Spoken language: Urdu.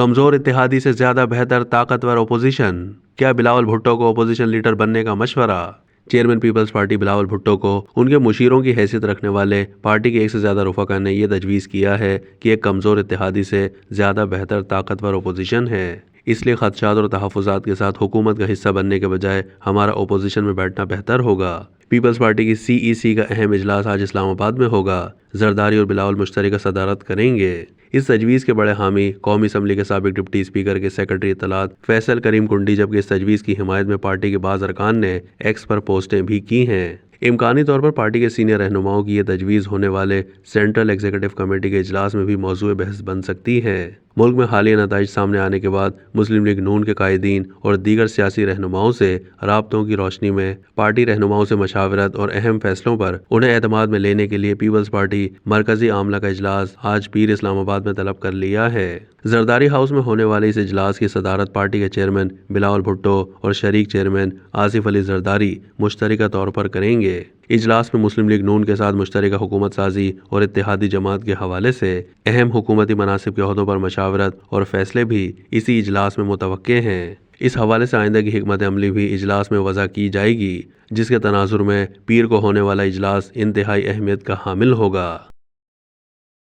کمزور اتحادی سے زیادہ بہتر طاقتور اپوزیشن، کیا بلاول بھٹو کو اپوزیشن لیڈر بننے کا مشورہ؟ Chairman Peoples Party Bilawal Bhutto کو ان کے مشیروں کی حیثیت رکھنے والے پارٹی کے ایک سے زیادہ رفقا نے یہ تجویز کیا ہے کہ ایک کمزور اتحادی سے زیادہ بہتر طاقتور اپوزیشن ہے، اس لیے خدشات اور تحفظات کے ساتھ حکومت کا حصہ بننے کے بجائے ہمارا اپوزیشن میں بیٹھنا بہتر ہوگا۔ پیپلز پارٹی کی CEC کا اہم اجلاس آج اسلام آباد میں ہوگا۔ زرداری اور بلاول مشترکہ صدارت کریں گے۔ اس تجویز کے بڑے حامی قومی اسمبلی کے سابق ڈپٹی اسپیکر کے سیکرٹری اطلاعات فیصل کریم کنڈی، جبکہ اس تجویز کی حمایت میں پارٹی کے بعض ارکان نے ایکس پر پوسٹیں بھی کی ہیں۔ امکانی طور پر پارٹی کے سینئر رہنماؤں کی یہ تجویز ہونے والے سینٹرل ایگزیکٹو کمیٹی کے اجلاس میں بھی موضوع بحث بن سکتی ہے۔ ملک میں حالیہ نتائج سامنے آنے کے بعد مسلم لیگ نون کے قائدین اور دیگر سیاسی رہنماؤں سے رابطوں کی روشنی میں پارٹی رہنماؤں سے مشاورت اور اہم فیصلوں پر انہیں اعتماد میں لینے کے لیے پیپلز پارٹی مرکزی عاملہ کا اجلاس آج پیر اسلام آباد میں طلب کر لیا ہے۔ زرداری ہاؤس میں ہونے والے اس اجلاس کی صدارت پارٹی کے چیئرمین بلاول بھٹو اور شریک چیئرمین آصف علی زرداری مشترکہ طور پر کریں گے۔ اجلاس میں مسلم لیگ نون کے ساتھ مشترکہ حکومت سازی اور اتحادی جماعت کے حوالے سے اہم حکومتی مناصب کے عہدوں پر مشاورت اور فیصلے بھی اسی اجلاس میں متوقع ہیں۔ اس حوالے سے آئندہ کی حکمت عملی بھی اجلاس میں وضع کی جائے گی، جس کے تناظر میں پیر کو ہونے والا اجلاس انتہائی اہمیت کا حامل ہوگا۔